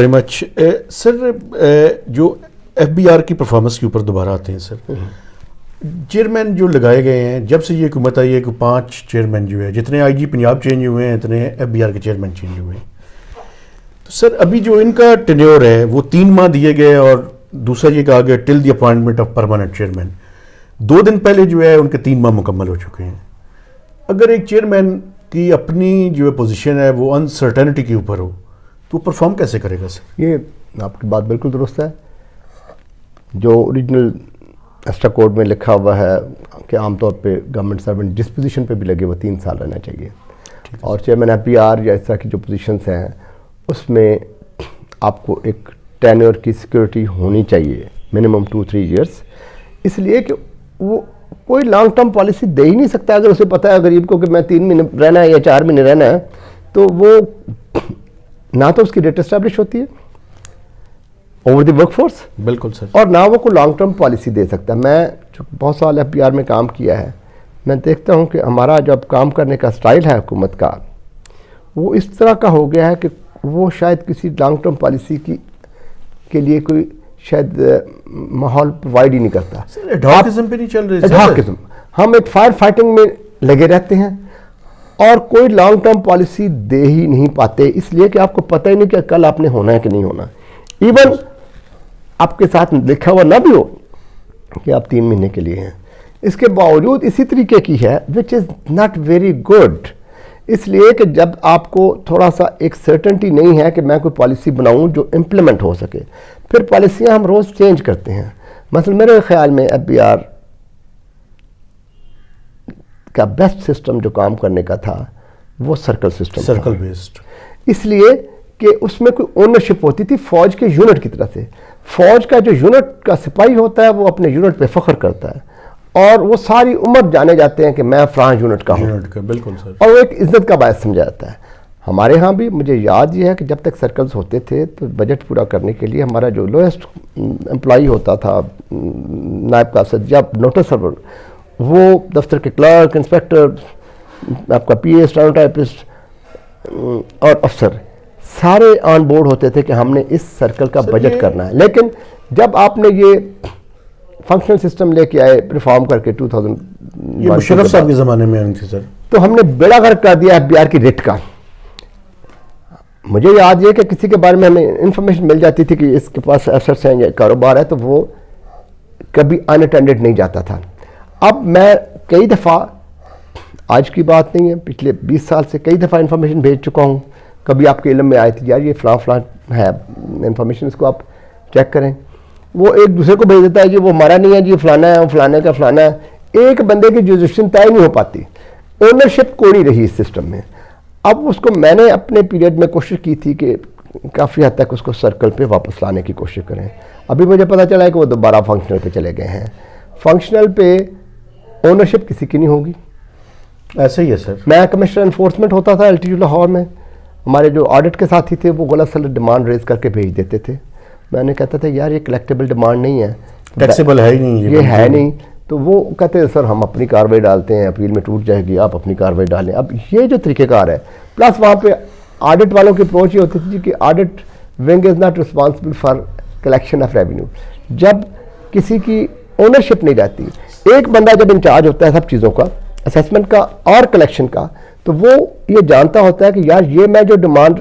Very much سر. جو F B are کی performance کے اوپر دوبارہ آتے ہیں سر. چیئرمین جو لگائے گئے ہیں جب سے یہ حکومت آئی ہے کہ 5 چیئرمین جو ہے جتنے آئی جی پنجاب چینج ہوئے ہیں اتنے ایف بی آر کے چیئرمین چینج ہوئے ہیں. تو سر ابھی جو ان کا ٹینیور ہے وہ 3 ماہ دیے گئے اور دوسرا یہ کہا گیا till the appointment of permanent chairman. 2 دن پہلے جو ہے ان کے 3 ماہ مکمل ہو چکے ہیں. اگر ایک چیئرمین کی اپنی جو پوزیشن ہے وہ انسرٹینٹی کے اوپر ہو تو وہ پرفارم کیسے کرے گا سر؟ یہ آپ کی بات بالکل درست ہے. جو اوریجنل ایسٹرا کوڈ میں لکھا ہوا ہے کہ عام طور پہ گورنمنٹ سرونٹ جس پوزیشن پہ بھی لگے وہ 3 سال رہنا چاہیے. اور چیئرمین ایف بی آر یا اس طرح کی جو پوزیشنس ہیں اس میں آپ کو ایک ٹینیور کی سیکورٹی ہونی چاہیے منیمم 2-3 ایئرس. اس لیے کہ وہ کوئی لانگ ٹرم پالیسی دے ہی نہیں سکتا. اگر اسے پتہ ہے غریب کو کہ میں 3 مہینے رہنا ہے یا 4 مہینے رہنا ہے تو وہ نہ تو اس کی ریٹ اسٹیبلش ہوتی ہے اوور دی ورک فورس. بالکل سر. اور نہ وہ کوئی لانگ ٹرم پالیسی دے سکتا. میں جو بہت سال ایف بی آر میں کام کیا ہے میں دیکھتا ہوں کہ ہمارا جب کام کرنے کا سٹائل ہے حکومت کا وہ اس طرح کا ہو گیا ہے کہ وہ شاید کسی لانگ ٹرم پالیسی کے لیے کوئی شاید ماحول پرووائڈ ہی نہیں کرتا. ایڈہاکزم پہ نہیں چل رہے. ایڈہاکزم ہم ایک فائر فائٹنگ میں لگے رہتے ہیں اور کوئی لانگ ٹرم پالیسی دے ہی نہیں پاتے اس لیے کہ آپ کو پتہ ہی نہیں کہ کل آپ نے ہونا ہے کہ نہیں ہونا. ایون آپ کے ساتھ لکھا ہوا نہ بھی ہو کہ آپ 3 مہینے کے لیے ہیں اس کے باوجود اسی طریقے کی ہے وچ از ناٹ ویری گڈ. اس لیے کہ جب آپ کو تھوڑا سا ایک سرٹنٹی نہیں ہے کہ میں کوئی پالیسی بناؤں جو امپلیمنٹ ہو سکے پھر پالیسیاں ہم روز چینج کرتے ہیں. مثلا میرے خیال میں ایف بی آر کا بیسٹ سسٹم جو کام کرنے کا تھا وہ سرکل سسٹم سرکل بیسڈ. اس لیے کہ اس میں کوئی اونرشپ ہوتی تھی فوج کے یونٹ کی طرح سے. فوج کا جو یونٹ کا سپاہی ہوتا ہے وہ اپنے یونٹ پہ فخر کرتا ہے اور وہ ساری عمر جانے جاتے ہیں کہ میں فلاں یونٹ کا ہوں. بالکل سر. اور وہ ایک عزت کا باعث سمجھا جاتا ہے. ہمارے ہاں بھی مجھے یاد یہ ہے کہ جب تک سرکلز ہوتے تھے تو بجٹ پورا کرنے کے لیے ہمارا جو لوئسٹ امپلائی ہوتا تھا نائب قاصد یا نوٹس سرور وہ دفتر کے کلرک انسپیکٹر آپ کا پی اے اسٹینوٹائپسٹ اور افسر سارے آن بورڈ ہوتے تھے کہ ہم نے اس سرکل کا بجٹ کرنا ہے. لیکن جب آپ نے یہ فنکشنل سسٹم لے کے آئے ریفارم کر کے 2000 مشرف صاحب کے زمانے میں آئی تھی سر تو ہم نے بیڑا غرق کر دیا ایف بی آر کی ریٹ کا. مجھے یاد یہ کہ کسی کے بارے میں ہمیں انفارمیشن مل جاتی تھی کہ اس کے پاس ایسٹس ہیں یا کاروبار ہے تو وہ کبھی ان اٹینڈڈ نہیں جاتا تھا. اب میں کئی دفعہ آج کی بات نہیں ہے پچھلے 20 سال سے کئی دفعہ انفارمیشن بھیج چکا ہوں. کبھی آپ کے علم میں آئی تھی یار یہ فلاں فلاں ہے انفارمیشن اس کو آپ چیک کریں. وہ ایک دوسرے کو بھیج دیتا ہے جی وہ ہمارا نہیں ہے جی فلانا ہے فلانے کا فلانا ہے. ایک بندے کی جوریسڈکشن طے نہیں ہو پاتی. اونرشپ کوئی نہیں رہی اس سسٹم میں. اب اس کو میں نے اپنے پیریڈ میں کوشش کی تھی کہ کافی حد تک اس کو سرکل پہ واپس لانے کی کوشش کریں. ابھی مجھے پتہ چلا ہے کہ وہ دوبارہ فنکشنل پہ چلے گئے ہیں. فنکشنل پہ اونرشپ کسی کی نہیں ہوگی. ایسے ہی ہے سر. میں کمشنر انفورسمنٹ ہوتا تھا LTU لاہور میں. ہمارے جو آڈٹ کے ساتھی تھے وہ غلط سلط ڈیمانڈ ریز کر کے بھیج دیتے تھے. میں نے کہتا تھا یار یہ کلیکٹیبل ڈیمانڈ نہیں ہے ٹیکسیبل ہے ہی نہیں یہ ہے نہیں. تو وہ کہتے ہیں سر ہم اپنی کارروائی ڈالتے ہیں اپیل میں ٹوٹ جائے گی آپ اپنی کارروائی ڈالیں. اب یہ جو طریقہ کار ہے پلس وہاں پہ آڈٹ والوں کی اپروچ یہ ہوتی تھی کہ audit wing is not responsible for collection of revenue. جب کسی کی اونرشپ نہیں رہتی ایک بندہ جب انچارج ہوتا ہے سب چیزوں کا اسیسمنٹ کا اور کلیکشن کا تو وہ یہ جانتا ہوتا ہے کہ یار یہ میں جو ڈیمانڈ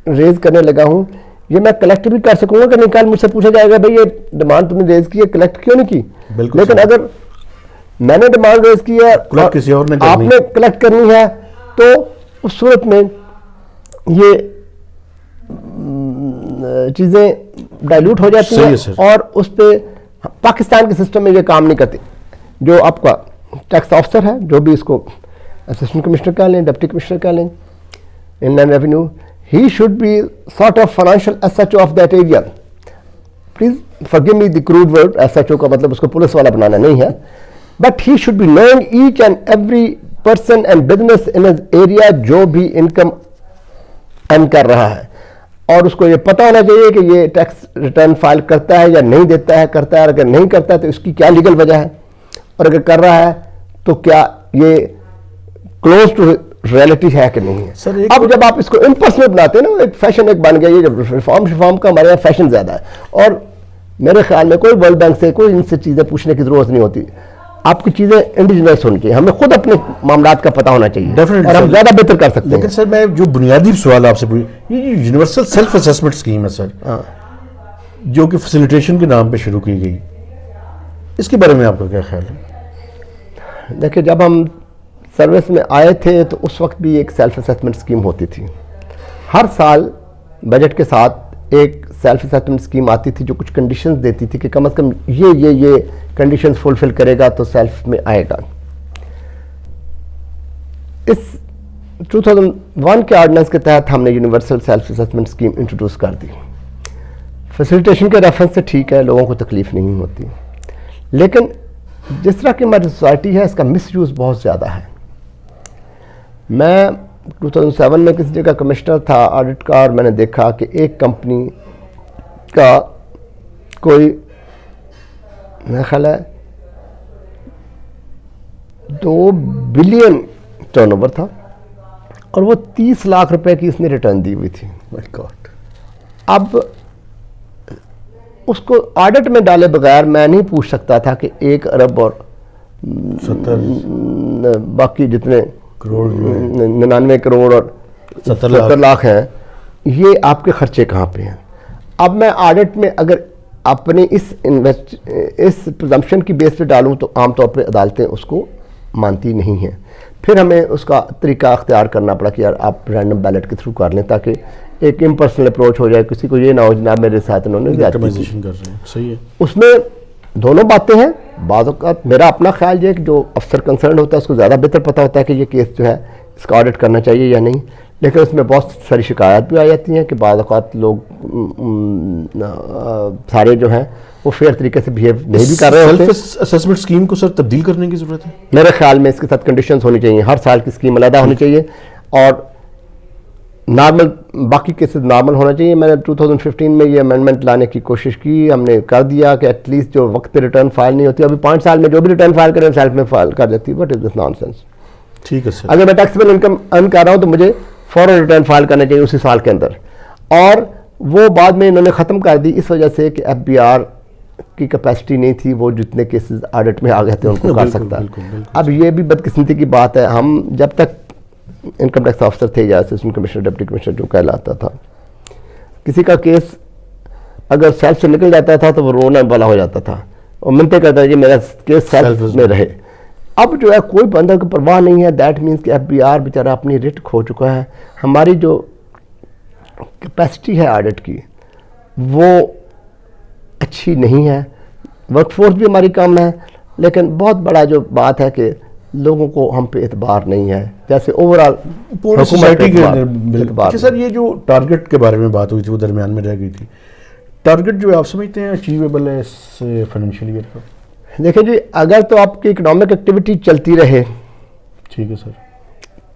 ریز کرنے لگا ہوں یہ میں کلیکٹ بھی کر سکوں گا کہ نہیں. کل مجھ سے پوچھا جائے گا بھائی یہ ڈیمانڈ تم نے ریز کی ہے کلیکٹ کیوں نہیں کی. لیکن اگر میں نے ڈیمانڈ ریز کی ہے کسی اور نے آپ نے کلیکٹ کرنی ہے تو اس صورت میں یہ چیزیں ڈائلیوٹ ہو جاتی ہیں اور اس پہ پاکستان کے سسٹم میں یہ کام نہیں کرتی. جو آپ کا ٹیکس آفسر ہے جو بھی اس کو اسسٹنٹ کمشنر کہہ لیں ڈپٹی کمشنر کہہ لیں in land revenue he should be sort of financial SHO of that area. Please forgive me the crude word SHO کا مطلب اس کو پولیس والا بنانا نہیں ہے but he should be knowing each and every person and business in his area جو بھی income earn کر رہا ہے اور اس کو یہ پتہ ہونا چاہیے کہ یہ ٹیکس ریٹرن فائل کرتا ہے یا نہیں دیتا ہے کرتا ہے. اگر نہیں کرتا ہے تو اس کی کیا لیگل وجہ ہے اور اگر کر رہا ہے تو کیا یہ کلوز ٹو ریئلٹی ہے کہ نہیں سر ہے. ایک اب جب آپ اس کو امپرسنل بناتے ہیں نا, ایک فیشن ایک بن گیا, یہ جب ریفارم کا ہمارے یہاں فیشن زیادہ ہے, اور میرے خیال میں کوئی ورلڈ بینک سے کوئی ان سے چیزیں پوچھنے کی ضرورت نہیں ہوتی. آپ کی چیزیں انڈیجنس ہونی چاہیے, ہمیں خود اپنے معاملات کا پتہ ہونا چاہیے اور ہم زیادہ بہتر کر سکتے ہیں. لیکن سر میں جو بنیادی سوال آپ سے پوچھ, یہ یونیورسل سیلف اسیسمنٹ اسکیم ہے سر, جو کہ فیسیلیٹیشن کے نام پہ شروع کی گئی, اس کے بارے میں آپ کا کیا خیال ہے؟ دیکھیں, جب ہم سروس میں آئے تھے تو اس وقت بھی ایک سیلف اسیسمنٹ اسکیم ہوتی تھی. ہر سال بجٹ کے ساتھ ایک سیلف اسیسمنٹ اسکیم آتی تھی جو کچھ کنڈیشنز دیتی تھی کہ کم از کم یہ کنڈیشنز فلفل کرے گا تو سیلف میں آئے گا. اس 2001 کے آرڈیننس کے تحت ہم نے universal self assessment scheme introduce کر دی. فیسیلیٹیشن کے ریفرنس سے ٹھیک ہے, لوگوں کو تکلیف نہیں ہوتی, لیکن جس طرح کی ہماری سوسائٹی ہے اس کا مس یوز بہت زیادہ ہے. میں 2007 میں کسی جگہ کمشنر تھا آڈٹ کا, اور میں نے دیکھا کہ ایک کمپنی کا کوئی میرا خیال ہے 2 بلین ٹرن اوور تھا, اور وہ 30 لاکھ روپے کی اس نے ریٹرن دی ہوئی تھی. اب اس کو آڈٹ میں ڈالے بغیر میں نہیں پوچھ سکتا تھا کہ 1 ارب اور 70 باقی جتنے 99 کروڑ اور 70 لاکھ ہیں, یہ آپ کے خرچے کہاں پہ ہیں. اب میں آڈٹ میں اگر اپنے اس پرزمپشن کی بیس پہ ڈالوں تو عام طور پہ عدالتیں اس کو مانتی نہیں ہیں. پھر ہمیں اس کا طریقہ اختیار کرنا پڑا کہ یار آپ رینڈم بیلٹ کے تھرو کر لیں تاکہ ایک امپرسنل اپروچ ہو جائے, کسی کو یہ نہ ہو جناب میرے ساتھ انہوں نے زیادتی کی. اس میں دونوں باتیں ہیں. بعض اوقات میرا اپنا خیال یہ ہے کہ جو افسر کنسرنڈ ہوتا ہے اس کو زیادہ بہتر پتہ ہوتا ہے کہ یہ کیس جو ہے اس کا آڈٹ کرنا چاہیے یا نہیں, لیکن اس میں بہت ساری شکایات بھی آ جاتی ہیں کہ بعض اوقات لوگ سارے جو ہیں وہ فیئر طریقے سے بیہیو نہیں بھی کر رہے ہوتے. سیلف اسیسمنٹ اسکیم کو سر تبدیل کرنے کی ضرورت ہے میرے خیال میں. اس کے ساتھ کنڈیشنز ہونی چاہیے, ہر سال کی اسکیم علیحدہ ہونی چاہیے, اور نارمل باقی کیسز نارمل ہونا چاہیے. میں نے 2015 میں یہ امینڈمنٹ لانے کی کوشش کی, ہم نے کر دیا کہ ایٹ لیسٹ جو وقت پہ ریٹرن فائل نہیں ہوتی, ابھی 5 سال میں جو بھی ریٹرن فائل کریں سیلف میں فائل کر دیتی. What is this naan sense. ٹھیک ہے سر, اگر میں ٹیکسیبل انکم ارن کر رہا ہوں تو مجھے فوراً ریٹرن فائل کرنا چاہیے اسی سال کے اندر. اور وہ بعد میں انہوں نے ختم کر دی اس وجہ سے کہ FBR کی کیپیسٹی نہیں تھی, وہ جتنے کیسز آڈٹ میں آ گئے تھے ان کو کر سکتا. اب یہ بھی بدقسمتی کی بات ہے, ہم جب تک انکم ٹیکس آفیسر تھے یا اسسٹنٹ کمشنر ڈپٹی کمشنر جو کہلاتا تھا, کسی کا کیس اگر سیلف سے نکل جاتا تھا تو وہ رونا والا ہو جاتا تھا اور منتے کرتا ہے کہ میرا کیس سیلف میں رہے. اب جو ہے کوئی بندہ کو پرواہ نہیں ہے. دیٹ مینس کہ FBR بیچارہ اپنی رٹ کھو چکا ہے. ہماری جو کیپیسٹی ہے آڈٹ کی وہ اچھی نہیں ہے, ورک فورس بھی ہماری کم ہے, لیکن بہت بڑا جو بات ہے کہ لوگوں کو ہم پہ اعتبار نہیں ہے, جیسے اوور آل پوری سوسائٹی کے اعتبار. سر یہ جو ٹارگٹ کے بارے میں بات ہوئی تھی وہ درمیان میں رہ گئی تھی, ٹارگٹ جو آپ سمجھتے ہیں اچیویبل ہے اس فائنینشیل ایئر کا؟ دیکھیں جی, اگر تو آپ کی اکنامک ایکٹیویٹی چلتی رہے, ٹھیک ہے سر,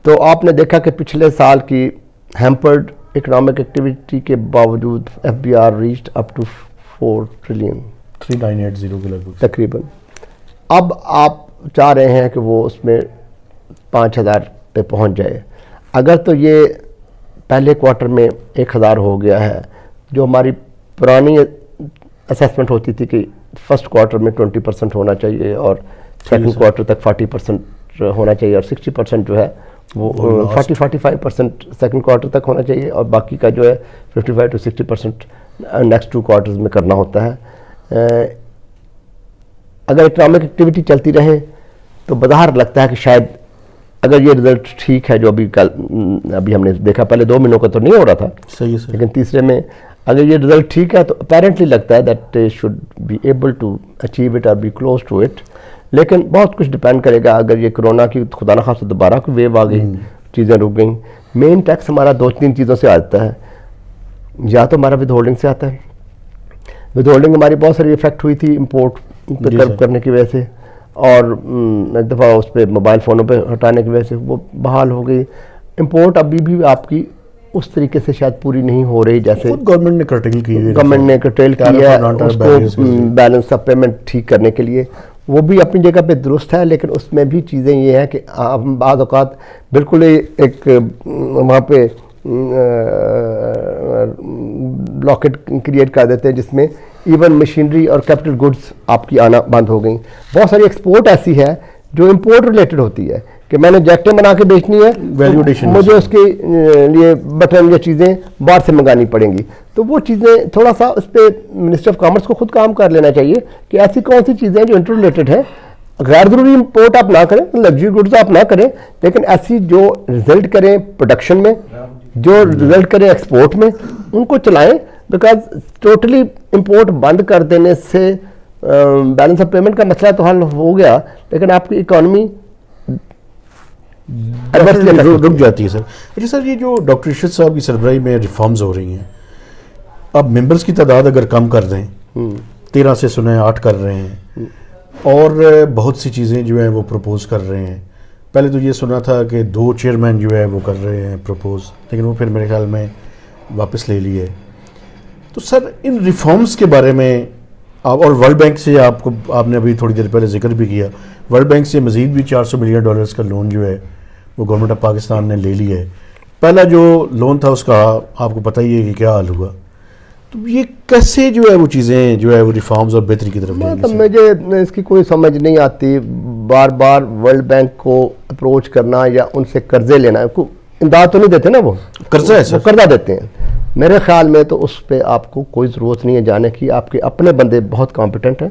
تو آپ نے دیکھا کہ پچھلے سال کی ہیمپرڈ اکنامک ایکٹیویٹی کے باوجود FBR reached up to 4 trillion 3980 کے لگ بھگ تقریباً. اب آپ چاہ رہے ہیں کہ وہ اس میں 5000 پہ پہنچ جائے. اگر تو یہ پہلے کوارٹر میں 1000 ہو گیا ہے, جو ہماری پرانی اسیسمنٹ ہوتی تھی کہ فرسٹ کوارٹر میں 20% ہونا چاہیے اور سیکنڈ کوارٹر تک 40% ہونا چاہیے, اور 60% جو ہے وہ 40-45% سیکنڈ کوارٹر تک ہونا چاہیے, اور باقی کا جو ہے 55 to 60% نیکسٹ 2 کوارٹرز میں کرنا ہوتا ہے. اگر اکنامک ایکٹیویٹی چلتی رہے تو بظاہر لگتا ہے کہ شاید اگر یہ رزلٹ ٹھیک ہے جو ابھی ہم نے دیکھا, پہلے 2 مہینوں کا تو نہیں ہو رہا تھا, صحیح ہے, لیکن تیسرے میں اگر یہ رزلٹ ٹھیک ہے تو اپیرنٹلی لگتا ہے that should be able to achieve it اور بی کلوز ٹو اٹ. لیکن بہت کچھ ڈپینڈ کرے گا. اگر یہ کرونا کی خدا نخواستہ دوبارہ کوئی ویو آ گئی, چیزیں رک گئیں. مین ٹیکس ہمارا 2-3 چیزوں سے آتا ہے. یا تو ہمارا ود ہولڈنگ سے آتا ہے. ود ہولڈنگ ہماری بہت ساری افیکٹ ہوئی تھی امپورٹ پہ کرب کرنے کی وجہ سے, اور ایک دفعہ اس پہ موبائل فونوں پہ ہٹانے کی وجہ سے وہ بحال ہو گئی. امپورٹ ابھی بھی آپ کی اس طریقے سے شاید پوری نہیں ہو رہی جیسے گورنمنٹ نے کرٹیل کی ہے, گورنمنٹ نے کرٹیل کی ہے اس کو بیلنس آف پیمنٹ ٹھیک کرنے کے لیے. وہ بھی اپنی جگہ پہ درست ہے، لیکن اس میں بھی چیزیں یہ ہیں کہ ہم بعض اوقات بالکل ایک وہاں پہ بلاکٹ کریٹ کر دیتے ہیں جس میں ایون مشینری اور کیپٹل گڈس آپ کی آنا بند ہو گئیں. بہت ساری ایکسپورٹ ایسی ہے جو امپورٹ ریلیٹڈ ہوتی ہے کہ میں نے جیکٹیں بنا کے بیچنی ہے، ویلیو ایڈیشن مجھے اس کے لیے بٹن یا چیزیں باہر سے منگانی پڑیں گی. تو وہ چیزیں تھوڑا سا اس پہ منسٹر آف کامرس کو خود کام کر لینا چاہیے کہ ایسی کون سی چیزیں جو انٹر ریلیٹڈ ہیں، غیر ضروری امپورٹ آپ نہ کریں، لگژری گڈز آپ نہ کریں، لیکن ایسی جو رزلٹ کریں پروڈکشن میں، جو رزلٹ کریں ایکسپورٹ میں، ان کو چلائیں. بیکاز ٹوٹلی امپورٹ بند کر دینے سے بیلنس آف پیمنٹ کا مسئلہ تو حل ہو گیا، لیکن آپ کی اکانومی رک جاتی ہے سر. اچھا سر، یہ جو ڈاکٹر ارشد صاحب کی سربراہی میں ریفارمز ہو رہی ہیں، اب ممبرز کی تعداد اگر کم کر دیں، 13 سے 8 کر رہے ہیں، اور بہت سی چیزیں جو ہیں وہ پروپوز کر رہے ہیں. پہلے تو یہ سنا تھا کہ 2 چیئرمین جو ہے وہ کر رہے ہیں پروپوز، لیکن وہ پھر میرے خیال میں واپس لے لیے. تو سر ان ریفارمز کے بارے میں آپ، اور ورلڈ بینک سے آپ نے ابھی تھوڑی دیر پہلے ذکر بھی کیا، ورلڈ بینک سے مزید بھی $400 ملین کا لون جو ہے وہ گورنمنٹ آف پاکستان نے لے لیا ہے. پہلا جو لون تھا اس کا آپ کو پتہ ہی ہے کہ کیا حال ہوا. تو یہ کیسے جو ہے وہ چیزیں جو ہے وہ ریفارمز اور بہتری کی طرف جائیں گی؟ مجھے اس کی کوئی سمجھ نہیں آتی. بار بار ورلڈ بینک کو اپروچ کرنا یا ان سے قرضے لینا، امداد تو نہیں دیتے نا، وہ قرضہ ہے سر، قرضہ دیتے ہیں. میرے خیال میں تو اس پہ آپ کو کوئی ضرورت نہیں ہے جانے کی. آپ کے اپنے بندے بہت کمپیٹنٹ ہیں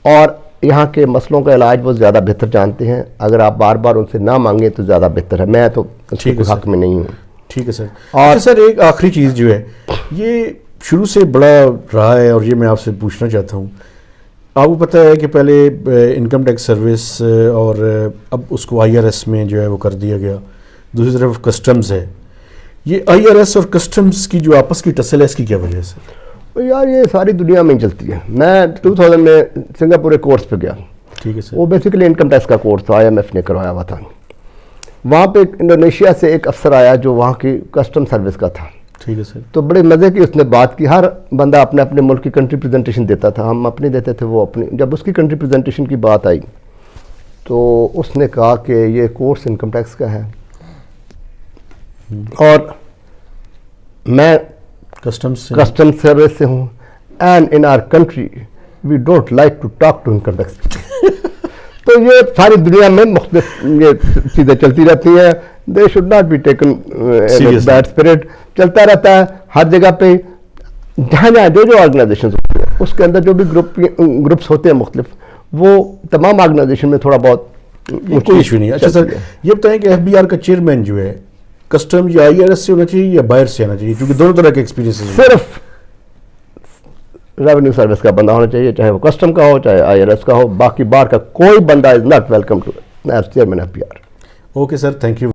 اور یہاں کے مسئلوں کا علاج وہ زیادہ بہتر جانتے ہیں. اگر آپ بار بار ان سے نہ مانگیں تو زیادہ بہتر ہے. میں تو اس کے حق میں نہیں ہوں. ٹھیک ہے سر. اور سر ایک آخری چیز جو ہے، یہ شروع سے بڑا رہا ہے اور یہ میں آپ سے پوچھنا چاہتا ہوں. آپ کو پتہ ہے کہ پہلے انکم ٹیکس سروس اور اب اس کو IRS میں جو ہے وہ کر دیا گیا. دوسری طرف کسٹمز ہے. یہ IRS اور کسٹمز کی جو آپس کی ٹسل ہے، اس کی کیا وجہ ہے سر؟ یار یہ ساری دنیا میں چلتی ہے. میں 2000 میں سنگاپور ایک کورس پہ گیا. ٹھیک ہے سر. وہ بیسیکلی انکم ٹیکس کا کورس تھا، IMF نے کروایا ہوا تھا. وہاں پہ انڈونیشیا سے ایک افسر آیا جو وہاں کی کسٹم سروس کا تھا. ٹھیک ہے سر. تو بڑے مزے کی اس نے بات کی. ہر بندہ اپنے اپنے ملک کی کنٹری پریزنٹیشن دیتا تھا، ہم اپنی دیتے تھے، وہ اپنی. جب اس کی کنٹری پریزنٹیشن کی بات آئی تو اس نے کہا کہ یہ کورس انکم ٹیکس کا ہے اور میں کسٹم سروس سے ہوں، and in our country we don't like to talk to income tax. تو یہ ساری دنیا میں مختلف یہ چیزیں چلتی رہتی ہیں. They should not be taken bad spirit. چلتا رہتا ہے ہر جگہ پہ، جہاں جہاں جو آرگنائزیشن ہوتی ہیں اس کے اندر جو بھی گروپس ہوتے ہیں مختلف، وہ تمام آرگنائزیشن میں تھرا بہت کوئی ایشو نہیں. اچھا سر، یہ بتائیں کہ FBR کا چیئرمین جو ہے کسٹم یا IRS سے ہونا چاہیے یا باہر سے آنا چاہیے؟ کیونکہ دونوں طرح کے ایکسپیرینس ہیں. صرف ریونیو سروس کا بندہ ہونا چاہیے، چاہے وہ کسٹم کا ہو چاہے IRS کا ہو. باقی باہر کا کوئی بندہ is not welcome to as chairman FBR. Okay sir, thank you.